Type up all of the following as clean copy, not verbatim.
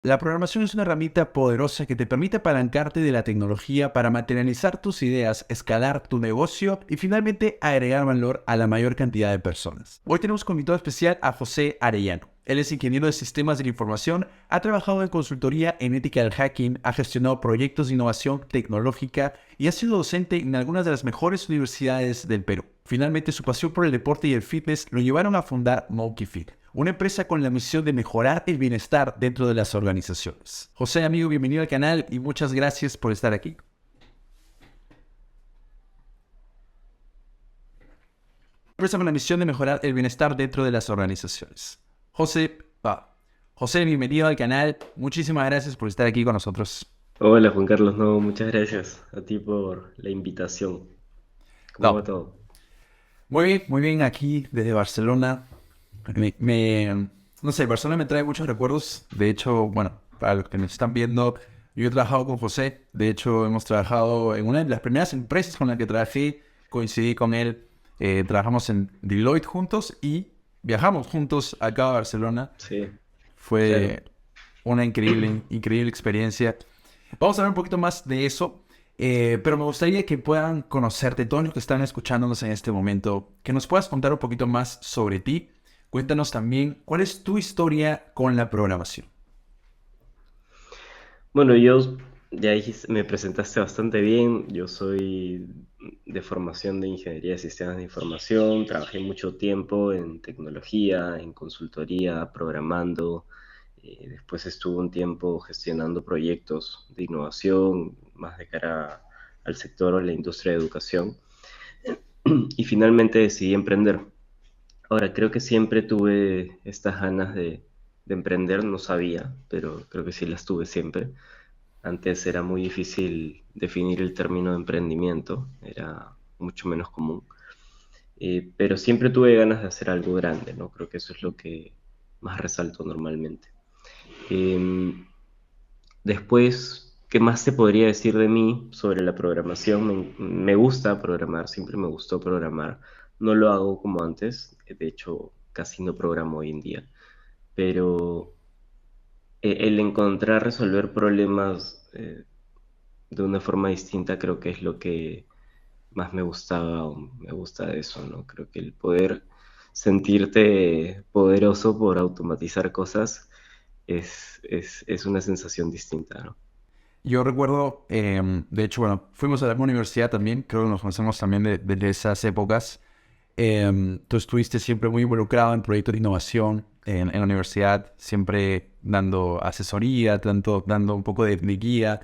La programación es una herramienta poderosa que te permite apalancarte de la tecnología para materializar tus ideas, escalar tu negocio y finalmente agregar valor a la mayor cantidad de personas. Hoy tenemos como invitado especial a José Arellano. Él es ingeniero de sistemas de la información, ha trabajado en consultoría en ética del hacking, ha gestionado proyectos de innovación tecnológica y ha sido docente en algunas de las mejores universidades del Perú. Finalmente, su pasión por el deporte y el fitness lo llevaron a fundar Monkey Fit, una empresa con la misión de mejorar el bienestar dentro de las organizaciones. José, amigo, bienvenido al canal y muchas gracias por estar aquí. Empresa con la misión de mejorar el bienestar dentro de las organizaciones. José, José, bienvenido al canal. Muchísimas gracias por estar aquí con nosotros. Hola Juan Carlos, no, muchas gracias a ti por la invitación. ¿Cómo va No, todo? muy bien aquí desde Barcelona. Me, me- no sé, Barcelona me trae muchos recuerdos. De hecho, bueno, para los que me están viendo, yo he trabajado con José. De hecho, hemos trabajado en una de las primeras empresas con la que trabajé. Coincidí con él. Trabajamos en Deloitte juntos y viajamos juntos acá a Barcelona. Sí, claro. Fue una increíble experiencia. Vamos a hablar un poquito más de eso, pero me gustaría que puedan conocerte, todos los que están escuchándonos en este momento, que nos puedas contar un poquito más sobre ti. Cuéntanos también cuál es tu historia con la programación. Bueno, yo ya dijiste, me presentaste bastante bien. Yo soy de formación de ingeniería de sistemas de información. Trabajé mucho tiempo en tecnología, en consultoría, programando. Después estuve un tiempo gestionando proyectos de innovación, más de cara al sector o la industria de educación. Y finalmente decidí emprender. Ahora, creo que siempre tuve estas ganas de emprender, no sabía, pero creo que sí las tuve siempre. Antes era muy difícil definir el término de emprendimiento, era mucho menos común. Pero siempre tuve ganas de hacer algo grande, ¿no? Creo que eso es lo que más resalto normalmente. Em, Después, ¿qué más te podría decir de mí sobre la programación? Me gusta programar, siempre me gustó programar. No lo hago como antes, de hecho casi no programo hoy en día, pero el encontrar resolver problemas de una forma distinta creo que es lo que más me gustaba o me gusta de eso, ¿no? Creo que el poder sentirte poderoso por automatizar cosas es una sensación distinta, ¿no? Yo recuerdo, de hecho, bueno, fuimos a la misma universidad también, creo que nos conocemos también de esas épocas. Tú estuviste siempre muy involucrado en proyectos de innovación en la universidad, siempre dando asesoría, tanto, dando un poco de guía.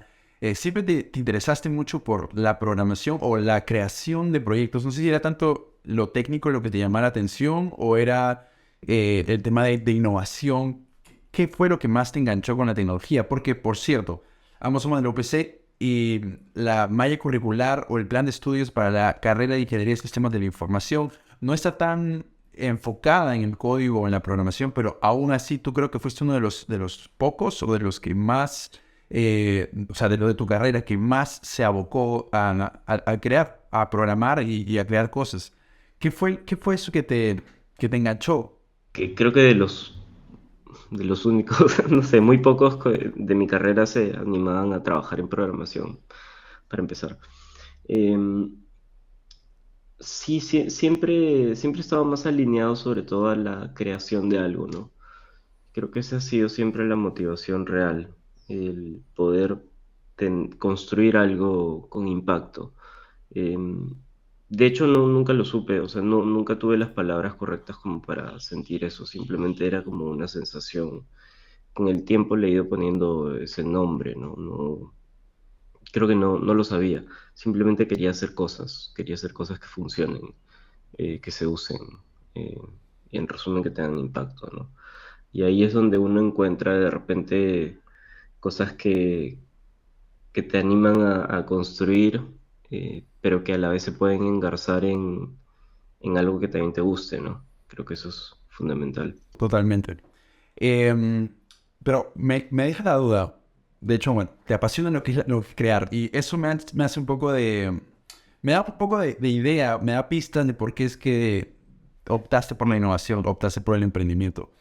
Siempre te interesaste mucho por la programación o la creación de proyectos. No sé si era tanto lo técnico lo que te llamaba la atención o era el tema de innovación. ¿Qué fue lo que más te enganchó con la tecnología? Porque, por cierto, ambos somos de la UPC y la malla curricular o el plan de estudios para la carrera de Ingeniería de Sistemas de la Información no está tan enfocada en el código o en la programación, pero aún así tú creo que fuiste uno de los pocos o de los que más, o sea, de lo de tu carrera que más se abocó a crear, a programar y a crear cosas. Qué fue eso que te enganchó? Que creo que de los únicos, no sé, muy pocos de mi carrera se animaban a trabajar en programación, para empezar. Em, sí, siempre he estado más alineado sobre todo a la creación de algo, ¿no? Creo que esa ha sido siempre la motivación real, el poder construir algo con impacto. Em, de hecho, nunca lo supe, o sea, nunca tuve las palabras correctas como para sentir eso, simplemente era como una sensación. Con el tiempo le he ido poniendo ese nombre, ¿no? Creo que no lo sabía, simplemente quería hacer cosas que funcionen, que se usen, eh, y en resumen que tengan impacto, ¿no? Y ahí es donde uno encuentra de repente cosas que te animan a construir, pero que a la vez se pueden engarzar en algo que también te guste, ¿no? Creo que eso es fundamental. Totalmente. Em, pero me deja la duda. De hecho, bueno, te apasiona lo que es crear. Y eso me hace un poco de... Me da un poco de idea, me da pistas de por qué es que optaste por la innovación, optaste por el emprendimiento.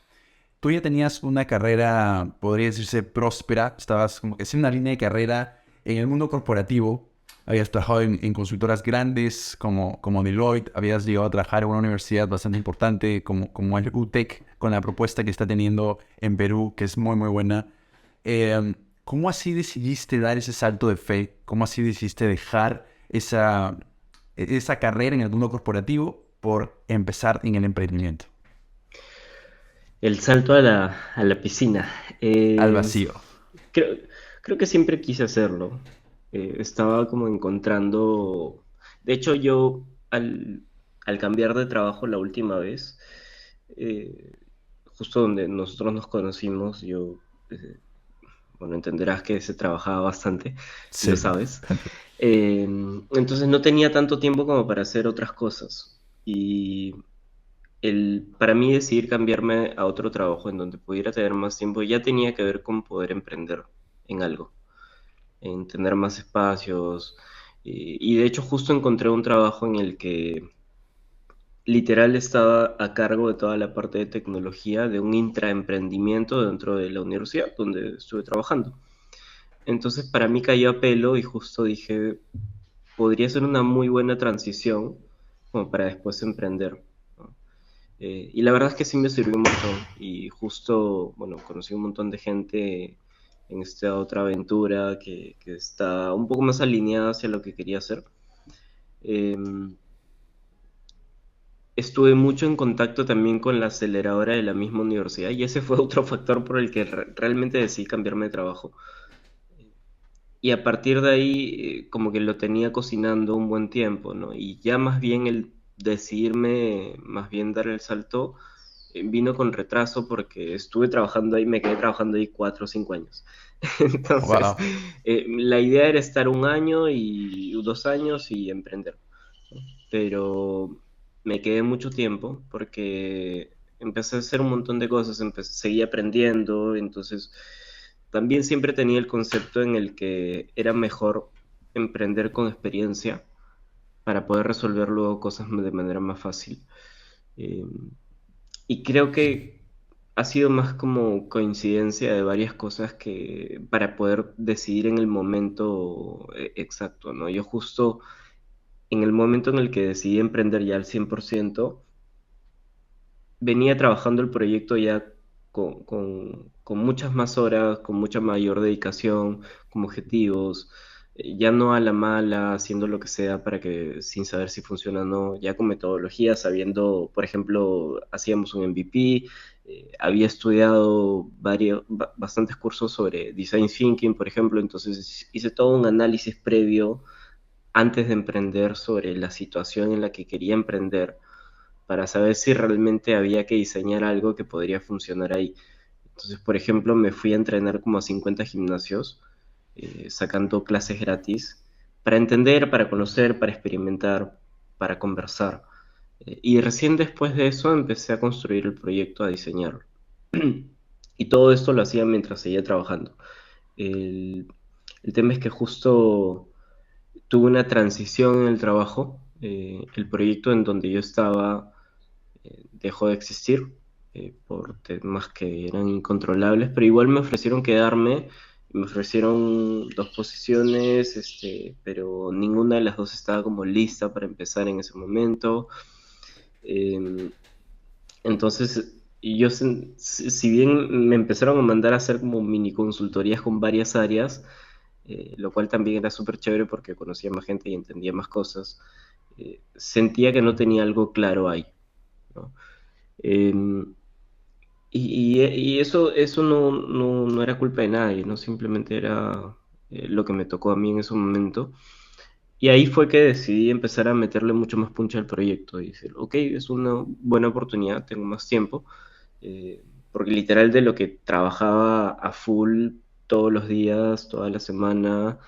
tú ya tenías una carrera, podría decirse, próspera, estabas como que haciendo una línea de carrera en el mundo corporativo, habías trabajado en consultoras grandes como Deloitte, habías llegado a trabajar en una universidad bastante importante como el UTEC, con la propuesta que está teniendo en Perú, que es muy, muy buena. Eh, ¿Cómo así decidiste dar ese salto de fe? ¿Cómo así decidiste dejar esa carrera en el mundo corporativo por empezar en el emprendimiento? El salto a la piscina. Al Eh, vacío. creo, creo que siempre quise hacerlo. Estaba como encontrando... De hecho, yo al cambiar de trabajo la última vez, eh, justo donde nosotros nos conocimos, eh, bueno, entenderás que se trabajaba bastante, si lo Sí. sabes. Eh, entonces no tenía tanto tiempo como para hacer otras cosas. Y para mí decidir cambiarme a otro trabajo en donde pudiera tener más tiempo ya tenía que ver con poder emprender en algo, en tener más espacios. Y de hecho justo encontré un trabajo en el que literal estaba a cargo de toda la parte de tecnología de un intraemprendimiento dentro de la universidad donde estuve trabajando. Entonces para mí cayó a pelo y justo dije, podría ser una muy buena transición como para después emprender, ¿no? Y la verdad es que sí me sirvió un montón. Y justo, bueno, conocí un montón de gente en esta otra aventura que está un poco más alineada hacia lo que quería hacer. Eh, Estuve mucho en contacto también con la aceleradora de la misma universidad y ese fue otro factor por el que realmente decidí cambiarme de trabajo. Y a partir de ahí, como que lo tenía cocinando un buen tiempo, ¿no? Y ya más bien el decidirme, más bien dar el salto, vino con retraso porque estuve trabajando ahí, me quedé trabajando ahí 4 o 5 años. Entonces, Wow. la idea era estar un año y 2 años y emprender, ¿no? Pero me quedé mucho tiempo porque empecé a hacer un montón de cosas, seguí aprendiendo, entonces también siempre tenía el concepto en el que era mejor emprender con experiencia para poder resolver luego cosas de manera más fácil. Eh, y creo que ha sido más como coincidencia de varias cosas que para poder decidir en el momento exacto, ¿no? Yo justo en el momento en el que decidí emprender ya al 100% venía trabajando el proyecto ya con muchas más horas, con mucha mayor dedicación, con objetivos, ya no a la mala, haciendo lo que sea para que sin saber si funciona o no, ya con metodología, sabiendo, por ejemplo, hacíamos un MVP, había estudiado bastantes cursos sobre design thinking, por ejemplo, entonces hice todo un análisis previo antes de emprender sobre la situación en la que quería emprender para saber si realmente había que diseñar algo que podría funcionar ahí. Entonces, por ejemplo, me fui a entrenar como a 50 gimnasios, sacando clases gratis, para entender, para conocer, para experimentar, para conversar. Y recién después de eso empecé a construir el proyecto, a diseñarlo. Y todo esto lo hacía mientras seguía trabajando. El, el tema es que justo tuve una transición en el trabajo. El proyecto en donde yo estaba dejó de existir por temas que eran incontrolables, pero igual me ofrecieron quedarme, me ofrecieron dos posiciones, pero ninguna de las dos estaba como lista para empezar en ese momento. Eh, entonces, y yo, si bien me empezaron a mandar a hacer como mini consultorías con varias áreas, lo cual también era súper chévere porque conocía más gente y entendía más cosas, sentía que no tenía algo claro ahí, ¿no? Em, y eso no era culpa de nadie, ¿no? Simplemente era lo que me tocó a mí en ese momento. Y ahí fue que decidí empezar a meterle mucho más punch al proyecto y decir, ok, es una buena oportunidad, tengo más tiempo, eh, porque literal de lo que trabajaba a full todos los días, toda la semana,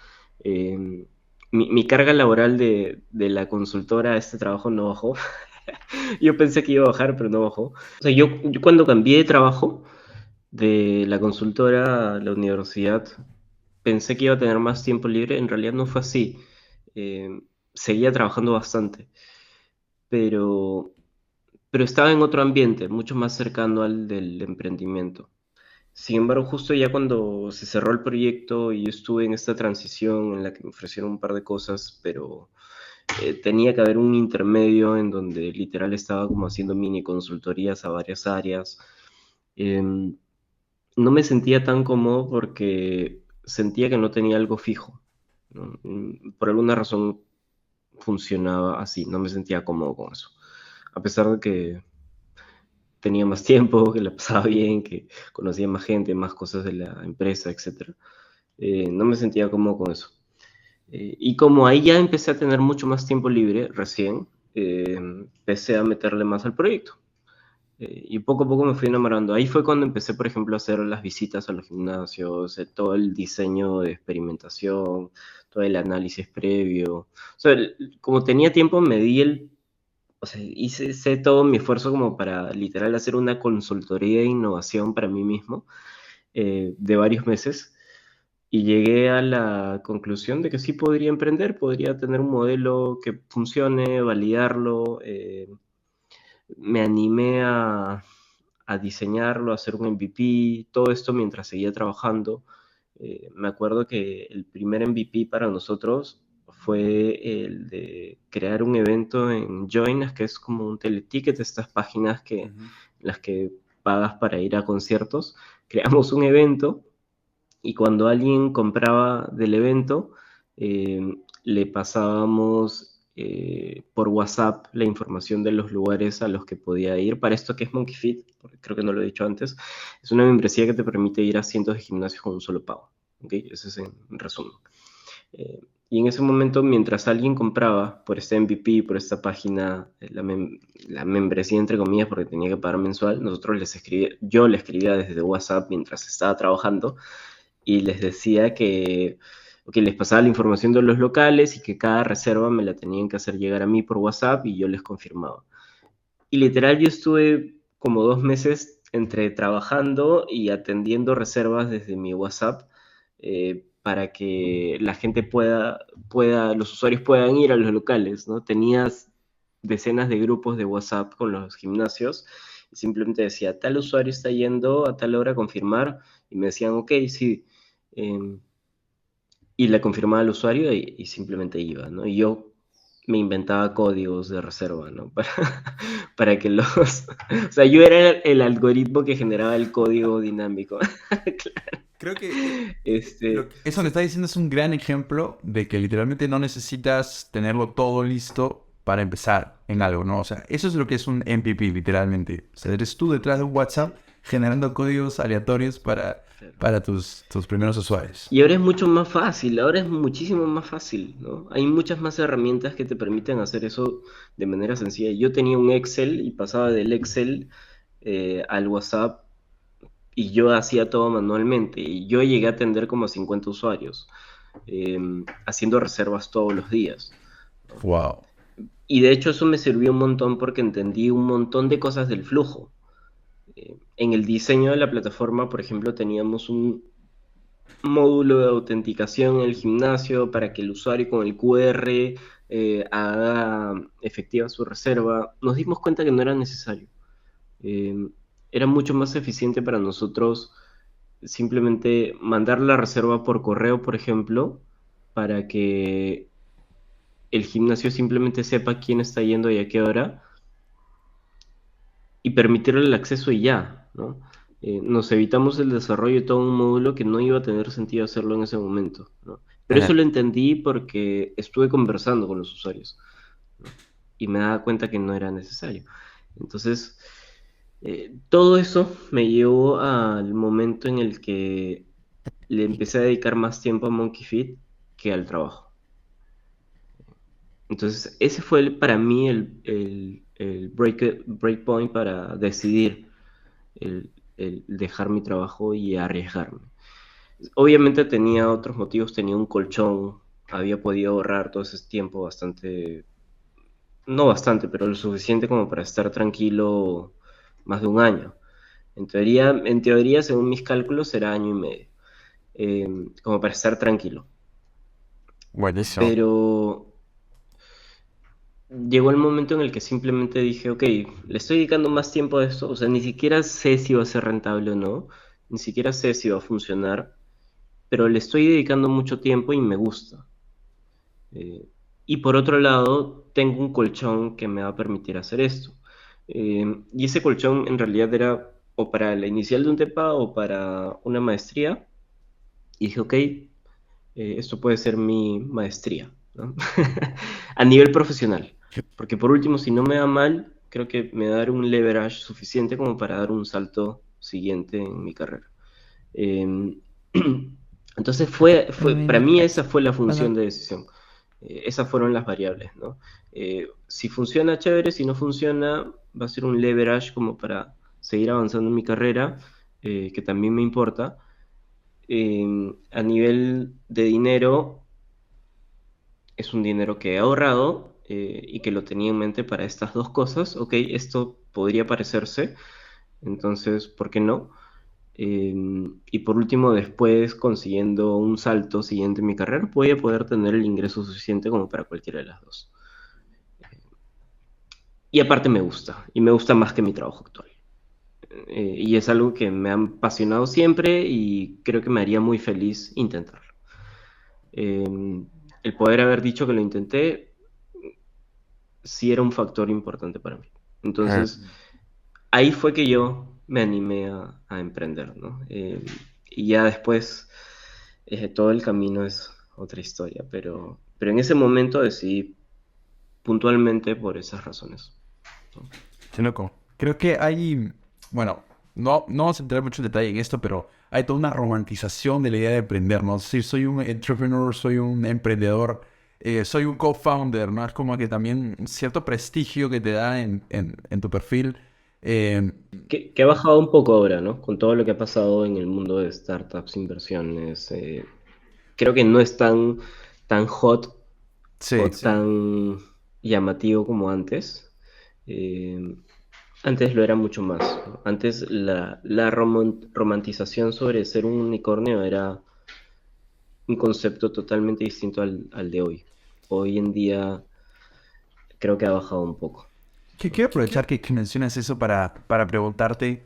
eh, mi carga laboral de la consultora a este trabajo no bajó. Yo pensé que iba a bajar, pero no bajó. O sea, yo cuando cambié de trabajo de la consultora a la universidad, pensé que iba a tener más tiempo libre. En realidad no fue así. Seguía trabajando bastante, pero, pero estaba en otro ambiente, mucho más cercano al del emprendimiento. Sin embargo, justo ya cuando se cerró el proyecto y yo estuve en esta transición en la que me ofrecieron un par de cosas, pero tenía que haber un intermedio en donde literal estaba como haciendo mini consultorías a varias áreas. Em, no me sentía tan cómodo porque sentía que no tenía algo fijo, ¿no? Por alguna razón funcionaba así, no me sentía cómodo con eso. A pesar de que tenía más tiempo, que la pasaba bien, que conocía más gente, más cosas de la empresa, etcétera. No me sentía cómodo con eso. Y como ahí ya empecé a tener mucho más tiempo libre recién, empecé a meterle más al proyecto. Y poco a poco me fui enamorando. Ahí fue cuando empecé, por ejemplo, a hacer las visitas a los gimnasios, todo el diseño de experimentación, todo el análisis previo. O sea, como tenía tiempo, me di o sea, hice todo mi esfuerzo como para literal hacer una consultoría de innovación para mí mismo de varios meses y llegué a la conclusión de que sí podría emprender, podría tener un modelo que funcione, validarlo. Me animé a diseñarlo, a hacer un MVP, todo esto mientras seguía trabajando. Me acuerdo que el primer MVP para nosotros fue el de crear un evento en Join, que es como un teleticket, estas páginas Ujú. las que pagas para ir a conciertos. Creamos un evento y cuando alguien compraba del evento, le pasábamos por WhatsApp la información de los lugares a los que podía ir. Para esto que es Monkey Fit, porque creo que no lo he dicho antes, es una membresía que te permite ir a cientos de gimnasios con un solo pago. ¿Okay? Eso es en resumen. Eh, y en ese momento, mientras alguien compraba por este MVP, por esta página, la membresía entre comillas, porque tenía que pagar mensual, yo le escribía desde WhatsApp mientras estaba trabajando y les decía que les pasaba la información de los locales y que cada reserva me la tenían que hacer llegar a mí por WhatsApp y yo les confirmaba. Y literal yo estuve como 2 meses entre trabajando y atendiendo reservas desde mi WhatsApp para que la gente los usuarios puedan ir a los locales, ¿no? Tenías decenas de grupos de WhatsApp con los gimnasios y simplemente decía, tal usuario está yendo a tal hora a confirmar y me decían, ok, sí. Eh, y le confirmaba al usuario y simplemente iba, ¿no? Y yo me inventaba códigos de reserva, ¿no? Para que los... O sea, yo era el algoritmo que generaba el código dinámico. Claro. Creo que eso me Sí, está diciendo es un gran ejemplo de que literalmente no necesitas tenerlo todo listo para empezar en algo, ¿no? O sea, eso es lo que es un MVP, literalmente. O sea, eres tú detrás de un sí, WhatsApp generando códigos aleatorios claro. para tus primeros usuarios. Y ahora es mucho más fácil, ahora es muchísimo más fácil, ¿no? Hay muchas más herramientas que te permiten hacer eso de manera sencilla. Yo tenía un Excel y pasaba del Excel al WhatsApp y yo hacía todo manualmente. Y yo llegué a atender como 50 usuarios, eh, haciendo reservas todos los días, ¿no? Wow. Y de hecho eso me sirvió un montón porque entendí un montón de cosas del flujo. En el diseño de la plataforma, por ejemplo, teníamos un módulo de autenticación en el gimnasio para que el usuario con el QR haga efectiva su reserva. Nos dimos cuenta que no era necesario. Eh, Era mucho más eficiente para nosotros simplemente mandar la reserva por correo, por ejemplo, para que el gimnasio simplemente sepa quién está yendo y a qué hora y permitirle el acceso y ya, ¿no? Nos evitamos el desarrollo de todo un módulo que no iba a tener sentido hacerlo en ese momento, ¿no? Pero eso lo entendí porque estuve conversando con los usuarios, ¿no? Y me daba cuenta que no era necesario. Entonces, todo eso me llevó al momento en el que le empecé a dedicar más tiempo a Monkey Fit que al trabajo. Entonces, ese fue para mí el breakpoint para decidir el dejar mi trabajo y arriesgarme. Obviamente tenía otros motivos, tenía un colchón, había podido ahorrar todo ese tiempo bastante, no bastante, pero lo suficiente como para estar tranquilo más de un año. En teoría, según mis cálculos, será año y medio, como para estar tranquilo. Buenísimo. Pero llegó el momento en el que simplemente dije, ok, le estoy dedicando más tiempo a esto, o sea, ni siquiera sé si va a ser rentable o no, ni siquiera sé si va a funcionar, pero le estoy dedicando mucho tiempo y me gusta. Eh, y por otro lado, tengo un colchón que me va a permitir hacer esto. Y ese colchón en realidad era o para la inicial de un TEPA o para una maestría. Y dije, ok, esto puede ser mi maestría, ¿no? A nivel profesional. Porque por último, si no me va mal, creo que me va a dar un leverage suficiente como para dar un salto siguiente en mi carrera. Eh, entonces para mí esa fue la función de decisión. Esas fueron las variables, ¿no? Si funciona, chévere; si no funciona, va a ser un leverage como para seguir avanzando en mi carrera, que también me importa. A nivel de dinero, es un dinero que he ahorrado, y que lo tenía en mente para estas dos cosas. Ok, esto podría parecerse, entonces, ¿por qué no? Eh, y por último, después, consiguiendo un salto siguiente en mi carrera, voy a poder tener el ingreso suficiente como para cualquiera de las dos. Y aparte me gusta, y me gusta más que mi trabajo actual. Y es algo que me ha apasionado siempre y creo que me haría muy feliz intentarlo. El poder haber dicho que lo intenté sí era un factor importante para mí. Eh, Entonces, ahí fue que yo me animé a emprender, ¿no? Y ya después, todo el camino es otra historia, pero en ese momento decidí puntualmente por esas razones, ¿no? Qué loco. Creo que hay, bueno, no vamos a entrar mucho en detalle en esto, pero hay toda una romantización de la idea de emprender, ¿no? Si soy un entrepreneur, soy un emprendedor, soy un co-founder, ¿no? Es como que también cierto prestigio que te da en tu perfil. Eh, Que ha bajado un poco ahora, ¿no? Con todo lo que ha pasado en el mundo de startups, inversiones. Creo que no es tan hot o sí, tan llamativo como antes. Eh, Antes lo era mucho más, ¿no? Antes la romantización sobre ser un unicornio era un concepto totalmente distinto al de hoy. Hoy en día creo que ha bajado un poco, que ¿no? quiero aprovechar que mencionas eso para preguntarte.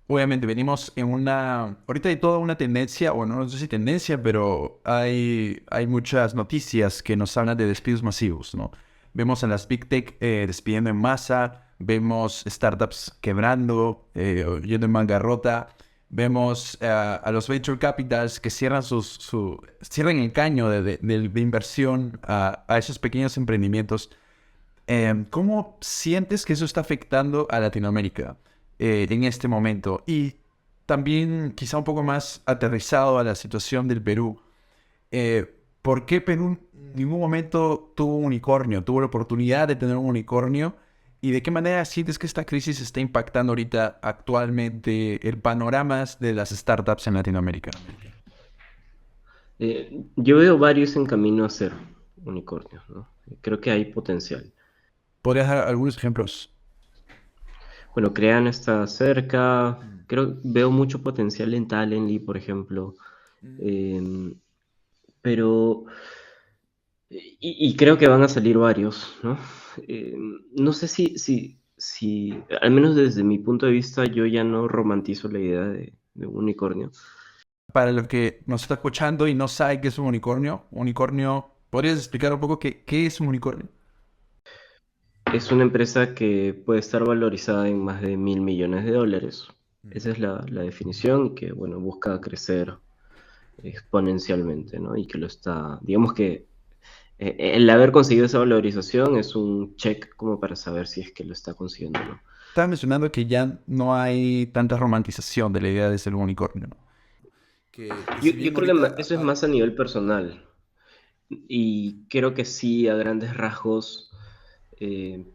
Obviamente venimos en una... Ahorita hay toda una tendencia, o no sé si tendencia, pero hay muchas noticias que nos hablan de despidos masivos, ¿no? Vemos a las Big Tech despidiendo en masa, vemos startups quebrando, yendo en bancarrota, vemos a los venture capitals que cierran cierran el caño de inversión a esos pequeños emprendimientos. ¿Cómo sientes que eso está afectando a Latinoamérica en este momento? Y también quizá un poco más aterrizado a la situación del Perú. ¿Por qué Perú en ningún momento tuvo un unicornio, tuvo la oportunidad de tener un unicornio? ¿Y de qué manera sientes que esta crisis está impactando ahorita actualmente el panorama de las startups en Latinoamérica? Yo veo varios en camino a ser unicornios, ¿no? Creo que hay potencial. ¿Podrías dar algunos ejemplos? Bueno, Creana está cerca. Veo mucho potencial en Talently, por ejemplo. Eh, pero, y creo que van a salir varios, ¿no? Eh, no sé si, al menos desde mi punto de vista, yo ya no romantizo la idea de un unicornio. Para los que nos está escuchando y no sabe qué es unicornio, ¿podrías explicar un poco qué es un unicornio? Es una empresa que puede estar valorizada en más de 1.000 millones de dólares. Esa es la definición, que, bueno, busca crecer exponencialmente, ¿no? Y que lo está, digamos que el haber conseguido esa valorización es un check como para saber si es que lo está consiguiendo o no. Estaba mencionando que ya no hay tanta romantización de la idea de ser un unicornio, ¿no? Que Yo, si yo bien creo que ahorita eso es más a nivel personal. Y creo que sí, a grandes rasgos, eh,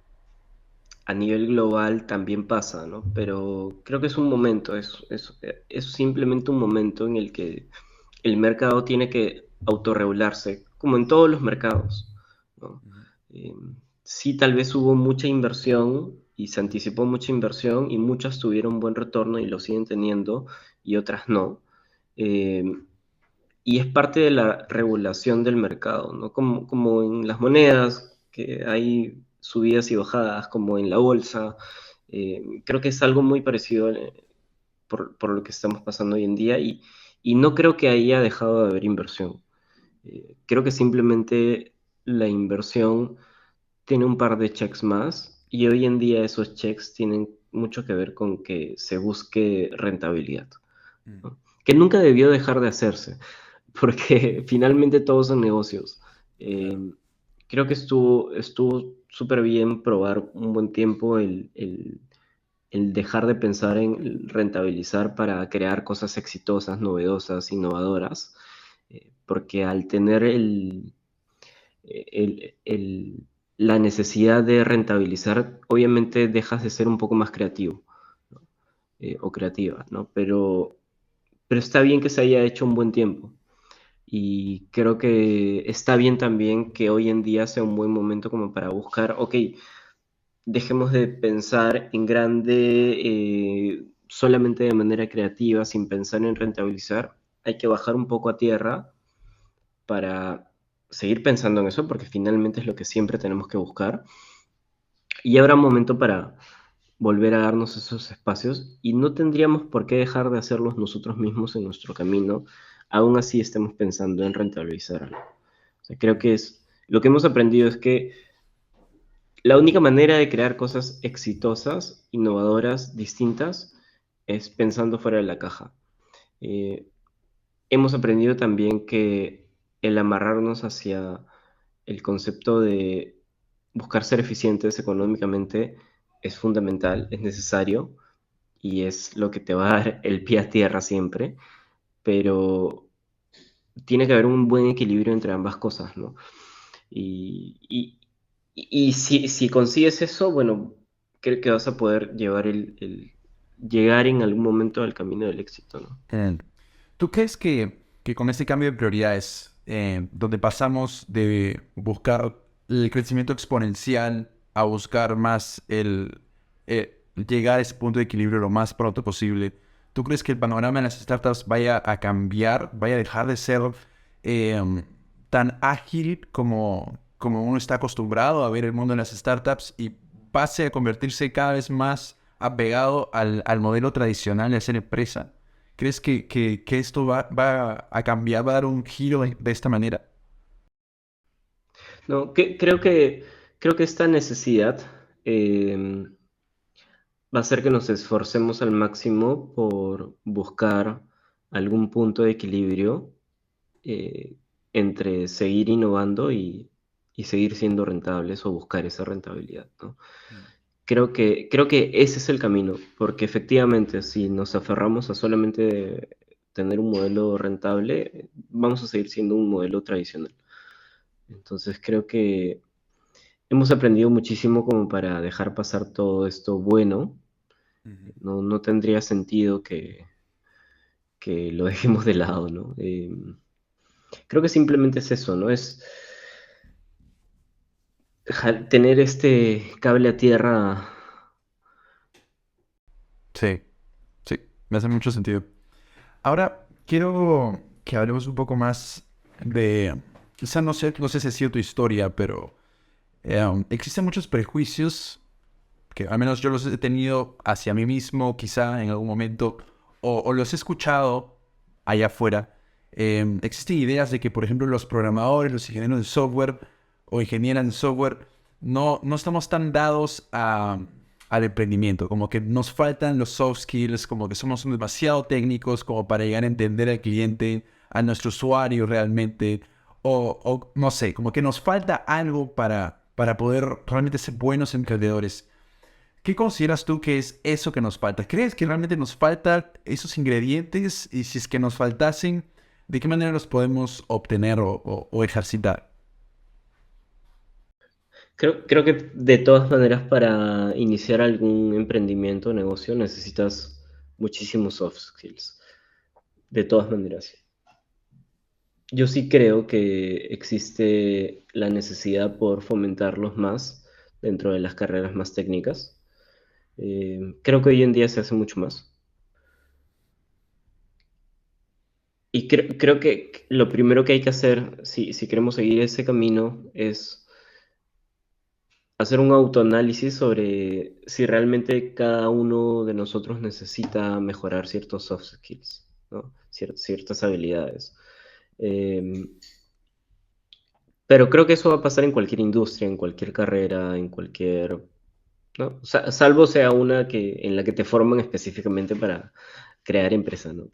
a nivel global también pasa, ¿no? Pero creo que es un momento, es simplemente un momento en el que el mercado tiene que autorregularse, como en todos los mercados, ¿no? Eh, sí, tal vez hubo mucha inversión y se anticipó mucha inversión y muchas tuvieron buen retorno y lo siguen teniendo y otras no. Eh, y es parte de la regulación del mercado, ¿no? Como en las monedas, que hay subidas y bajadas como en la bolsa. Creo que es algo muy parecido por lo que estamos pasando hoy en día y no creo que haya dejado de haber inversión. Creo que simplemente la inversión tiene un par de checks más y hoy en día esos checks tienen mucho que ver con que se busque rentabilidad, Mm. ¿no? Que nunca debió dejar de hacerse, porque finalmente todos son negocios. Eh, Claro. Creo que estuvo súper bien probar un buen tiempo el dejar de pensar en rentabilizar para crear cosas exitosas, novedosas, innovadoras, porque al tener la necesidad de rentabilizar, obviamente dejas de ser un poco más creativo, ¿no? O creativa, ¿no? Pero está bien que se haya hecho un buen tiempo. Y creo que está bien también que hoy en día sea un buen momento como para buscar, ok, dejemos de pensar en grande, solamente de manera creativa, sin pensar en rentabilizar. Hay que bajar un poco a tierra para seguir pensando en eso, porque finalmente es lo que siempre tenemos que buscar. Y habrá un momento para volver a darnos esos espacios y no tendríamos por qué dejar de hacerlos nosotros mismos en nuestro camino, aún así estemos pensando en rentabilizar algo. O sea, creo que es, lo que hemos aprendido es que la única manera de crear cosas exitosas, innovadoras, distintas, es pensando fuera de la caja. Eh, Hemos aprendido también que el amarrarnos hacia el concepto de buscar ser eficientes económicamente es fundamental, es necesario y es lo que te va a dar el pie a tierra siempre, pero tiene que haber un buen equilibrio entre ambas cosas, ¿no? Y, y- y si consigues eso, bueno, creo que vas a poder llegar en algún momento al camino del éxito, ¿no? Eh, ¿Tú crees que con este cambio de prioridades, donde pasamos de buscar el crecimiento exponencial a buscar más llegar a ese punto de equilibrio lo más pronto posible, ¿tú crees que el panorama en las startups vaya a cambiar, vaya a dejar de ser tan ágil como uno está acostumbrado a ver el mundo en las startups y pase a convertirse cada vez más apegado al modelo tradicional de ser empresa? ¿Crees que esto va a cambiar, va a dar un giro de esta manera? No, creo que esta necesidad eh, va a ser que nos esforcemos al máximo por buscar algún punto de equilibrio eh, entre seguir innovando y seguir siendo rentables o buscar esa rentabilidad, ¿no? Mm. Creo que ese es el camino, porque efectivamente si nos aferramos a solamente tener un modelo rentable, vamos a seguir siendo un modelo tradicional. Entonces creo que hemos aprendido muchísimo como para dejar pasar todo esto bueno. Ujú. No tendría sentido que lo dejemos de lado, ¿no? Creo que simplemente es eso, ¿no? Es tener este cable a tierra. Sí, sí, me hace mucho sentido. Ahora quiero que hablemos un poco más de, quizá no sé si ha sido tu historia, pero existen muchos prejuicios que al menos yo los he tenido hacia mí mismo, quizá en algún momento, o los he escuchado allá afuera. Existen ideas de que, por ejemplo, los programadores, los ingenieros de software o ingenieras de software, no estamos tan dados al emprendimiento, como que nos faltan los soft skills, como que somos demasiado técnicos como para llegar a entender al cliente, a nuestro usuario realmente, o no sé, como que nos falta algo para poder realmente ser buenos emprendedores. ¿Qué consideras tú que es eso que nos falta? ¿Crees que realmente nos faltan esos ingredientes? Y si es que nos faltasen, ¿de qué manera los podemos obtener o ejercitar? Creo que de todas maneras para iniciar algún emprendimiento o negocio necesitas muchísimos soft skills. De todas maneras. Yo sí creo que existe la necesidad por fomentarlos más dentro de las carreras más técnicas. Creo que hoy en día se hace mucho más. Y creo que lo primero que hay que hacer, si queremos seguir ese camino, es hacer un autoanálisis sobre si realmente cada uno de nosotros necesita mejorar ciertos soft skills, ¿no? Ciertas habilidades. Em, pero creo que eso va a pasar en cualquier industria, en cualquier carrera, en cualquier, ¿no? Salvo sea una en la que te forman específicamente para crear empresa, ¿no?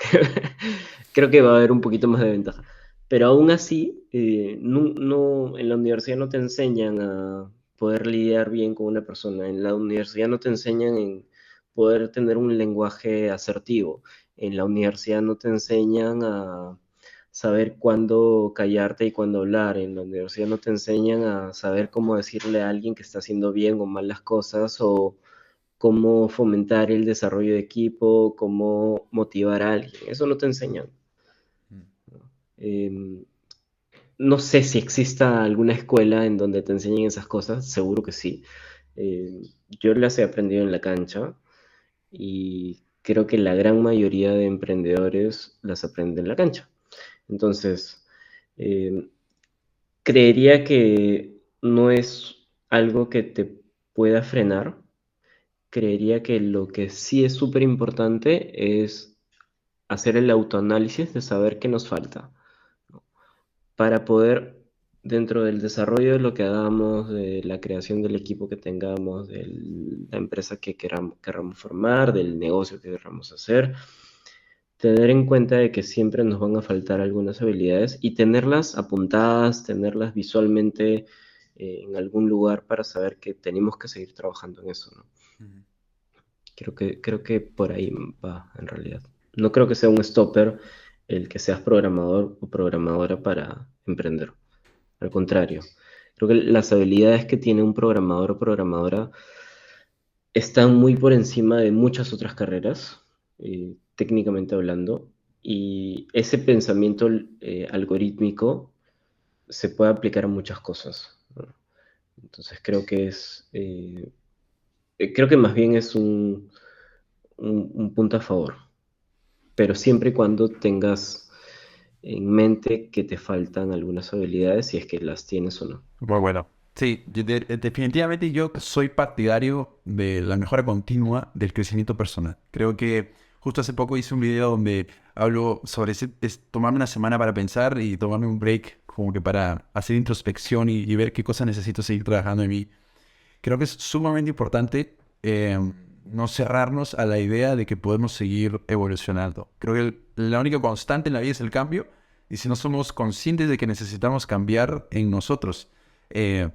Creo que va a haber un poquito más de ventaja. Pero aún así, en la universidad no te enseñan a poder lidiar bien con una persona. En la universidad no te enseñan en poder tener un lenguaje asertivo. En la universidad no te enseñan a saber cuándo callarte y cuándo hablar. En la universidad no te enseñan a saber cómo decirle a alguien que está haciendo bien o mal las cosas o cómo fomentar el desarrollo de equipo, cómo motivar a alguien. Eso no te enseñan. Eh, no sé si exista alguna escuela en donde te enseñen esas cosas, seguro que sí. Yo las he aprendido en la cancha y creo que la gran mayoría de emprendedores las aprenden en la cancha. Entonces, eh, creería que no es algo que te pueda frenar. Creería que lo que sí es súper importante es hacer el autoanálisis de saber qué nos falta, ¿no? Para poder, dentro del desarrollo de lo que hagamos, de la creación del equipo que tengamos, de la empresa que queramos formar, del negocio que queramos hacer, tener en cuenta de que siempre nos van a faltar algunas habilidades y tenerlas apuntadas, tenerlas visualmente en algún lugar para saber que tenemos que seguir trabajando en eso, ¿no? Ujú. Creo que por ahí va, en realidad. No creo que sea un stopper el que seas programador o programadora para emprender. Al contrario, creo que las habilidades que tiene un programador o programadora están muy por encima de muchas otras carreras, técnicamente hablando, y ese pensamiento algorítmico se puede aplicar a muchas cosas, ¿no? Entonces creo que más bien es un punto a favor, pero siempre y cuando tengas en mente que te faltan algunas habilidades, si es que las tienes o no. Muy bueno. Sí, definitivamente yo soy partidario de la mejora continua del crecimiento personal. Creo que justo hace poco hice un video donde hablo sobre tomarme una semana para pensar y tomarme un break como que para hacer introspección y ver qué cosas necesito seguir trabajando en mí. Creo que es sumamente importante no cerrarnos a la idea de que podemos seguir evolucionando. Creo que la única constante en la vida es el cambio y si no somos conscientes de que necesitamos cambiar en nosotros,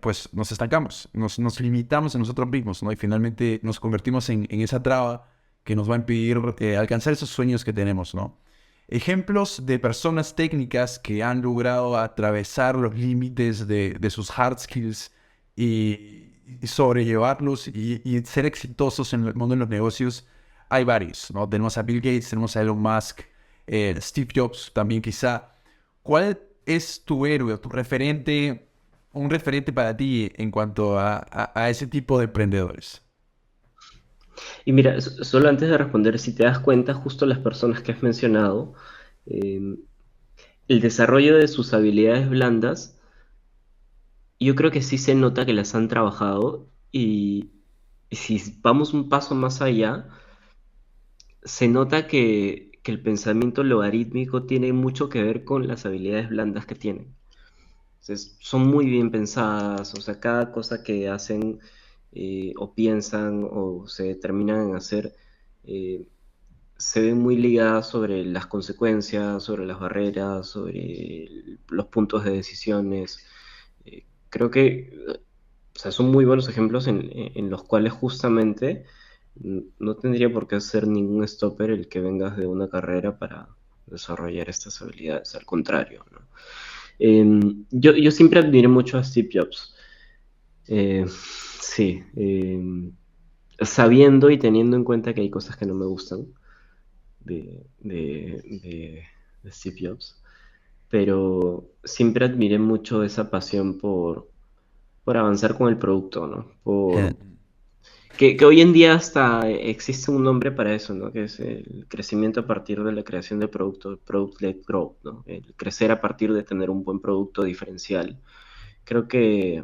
pues nos estancamos, nos limitamos a nosotros mismos, ¿no? Y finalmente nos convertimos en esa traba que nos va a impedir alcanzar esos sueños que tenemos, ¿no? Ejemplos de personas técnicas que han logrado atravesar los límites de sus hard skills y sobrellevarlos y ser exitosos en el mundo de los negocios, hay varios, ¿no? Tenemos a Bill Gates, tenemos a Elon Musk, Steve Jobs también quizá. ¿Cuál es tu héroe o tu referente, un referente para ti en cuanto a ese tipo de emprendedores? Y mira, solo antes de responder, si te das cuenta, justo las personas que has mencionado, eh, el desarrollo de sus habilidades blandas, yo creo que sí se nota que las han trabajado y si vamos un paso más allá, se nota que el pensamiento logarítmico tiene mucho que ver con las habilidades blandas que tienen. Entonces, son muy bien pensadas, o sea, cada cosa que hacen o piensan o se determinan en hacer, eh, se ven muy ligadas sobre las consecuencias, sobre las barreras, sobre los puntos de decisiones. Creo que, o sea, son muy buenos ejemplos en los cuales justamente no tendría por qué ser ningún stopper el que vengas de una carrera para desarrollar estas habilidades, al contrario, ¿no? Yo siempre admiré mucho a Steve Jobs. Sí, sabiendo y teniendo en cuenta que hay cosas que no me gustan de Steve Jobs, pero siempre admiré mucho esa pasión por avanzar con el producto, ¿no? Que hoy en día hasta existe un nombre para eso, ¿no? Que es el crecimiento a partir de la creación de producto, el product-led growth, ¿no? El crecer a partir de tener un buen producto diferencial. Creo que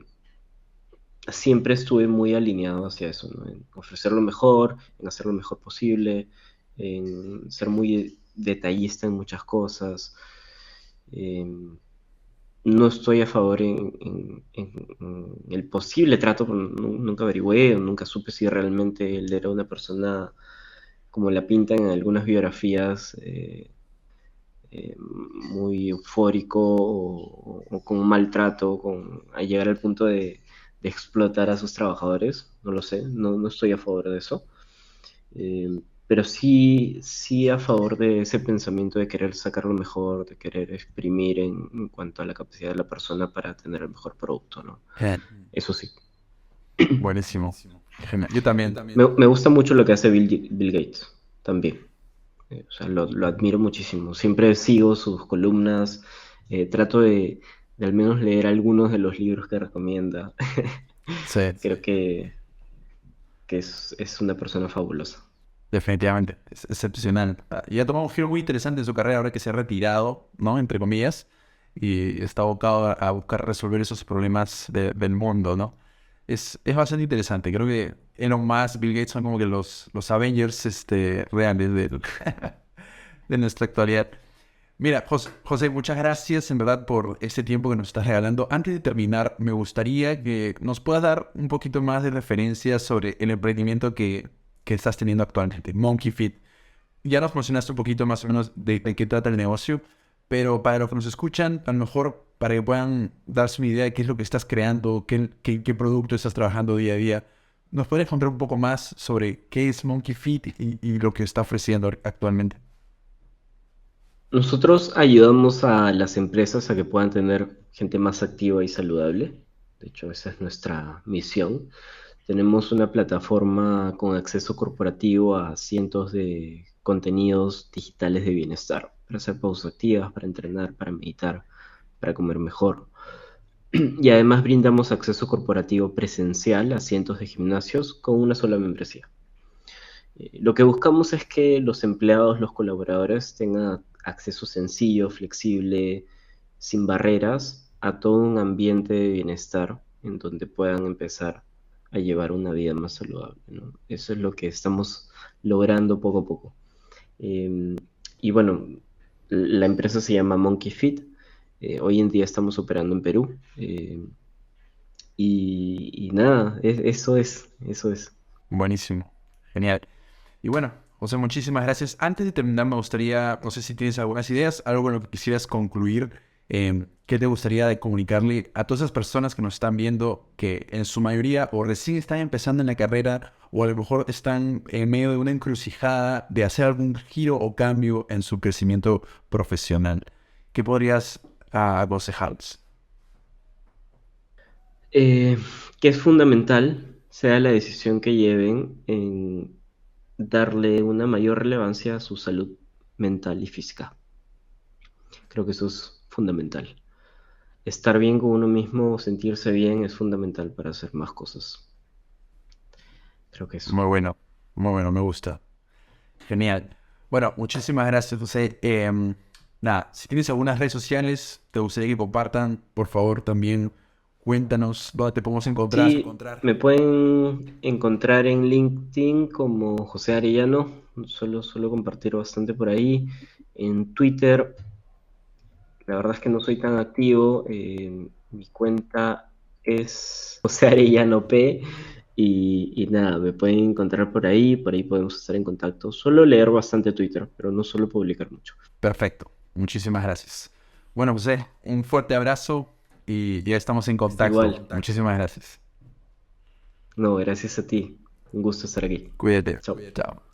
siempre estuve muy alineado hacia eso, ¿no? En ofrecer lo mejor, en hacer lo mejor posible, en ser muy detallista en muchas cosas. Em, no estoy a favor en el posible trato, porque nunca averigüé, o nunca supe si realmente él era una persona como la pintan en algunas biografías, muy eufórico o con un maltrato, a llegar al punto de explotar a sus trabajadores. No lo sé, no estoy a favor de eso. Pero sí a favor de ese pensamiento de querer sacar lo mejor, de querer exprimir en cuanto a la capacidad de la persona para tener el mejor producto, ¿no? Genial. Eso sí. Buenísimo. Genial. Yo también. Me gusta mucho lo que hace Bill Gates también. O sea, lo admiro muchísimo. Siempre sigo sus columnas. Trato de al menos leer algunos de los libros que recomienda. Sí, Creo que es una persona fabulosa. definitivamente. Es excepcional. Y ha tomado un giro muy interesante en su carrera ahora que se ha retirado, ¿no? Entre comillas. Y está abocado a buscar resolver esos problemas del mundo, ¿no? Es bastante interesante. Creo que Elon Musk, Bill Gates son como que los Avengers reales de nuestra actualidad. Mira, José, muchas gracias en verdad por este tiempo que nos estás regalando. Antes de terminar, me gustaría que nos puedas dar un poquito más de referencias sobre el emprendimiento que estás teniendo actualmente, Monkey Fit. Ya nos mencionaste un poquito más o menos de qué trata el negocio, pero para los que nos escuchan, a lo mejor para que puedan darse una idea de qué es lo que estás creando, qué producto estás trabajando día a día, ¿nos podrías contar un poco más sobre qué es Monkey Fit y lo que está ofreciendo actualmente? Nosotros ayudamos a las empresas a que puedan tener gente más activa y saludable. De hecho, esa es nuestra misión. Tenemos una plataforma con acceso corporativo a cientos de contenidos digitales de bienestar, para hacer pausas activas, para entrenar, para meditar, para comer mejor. Y además brindamos acceso corporativo presencial a cientos de gimnasios con una sola membresía. Lo que buscamos es que los empleados, los colaboradores tengan acceso sencillo, flexible, sin barreras, a todo un ambiente de bienestar en donde puedan empezar a llevar una vida más saludable, ¿no? Eso es lo que estamos logrando poco a poco. Eh, y bueno, la empresa se llama Monkey Fit. Hoy en día estamos operando en Perú. Y nada, eso es. Buenísimo, genial. Y bueno, José, muchísimas gracias. Antes de terminar, me gustaría, no sé si tienes algunas ideas, algo con lo que quisieras concluir. ¿Qué te gustaría de comunicarle a todas esas personas que nos están viendo que en su mayoría o recién están empezando en la carrera o a lo mejor están en medio de una encrucijada de hacer algún giro o cambio en su crecimiento profesional? ¿Qué podrías aconsejarles? Eh, que es fundamental, sea la decisión que lleven, en darle una mayor relevancia a su salud mental y física. Creo que eso es fundamental. Estar bien con uno mismo, sentirse bien, es fundamental para hacer más cosas. Creo que eso. Muy bueno, me gusta. Genial. Bueno, muchísimas gracias, José. Nada, si tienes algunas redes sociales, te gustaría que compartan, por favor, también cuéntanos dónde te podemos encontrar. Sí, me pueden encontrar en LinkedIn como José Arellano. Suelo compartir bastante por ahí. En Twitter, la verdad es que no soy tan activo. Mi cuenta es José Arellano P. Y nada, me pueden encontrar por ahí podemos estar en contacto. Suelo leer bastante Twitter, pero no suelo publicar mucho. Perfecto. Muchísimas gracias. Bueno, José, un fuerte abrazo y ya estamos en contacto. Igual, Muchísimas gracias. no, gracias a ti. Un gusto estar aquí. Cuídate. Chao. Chao.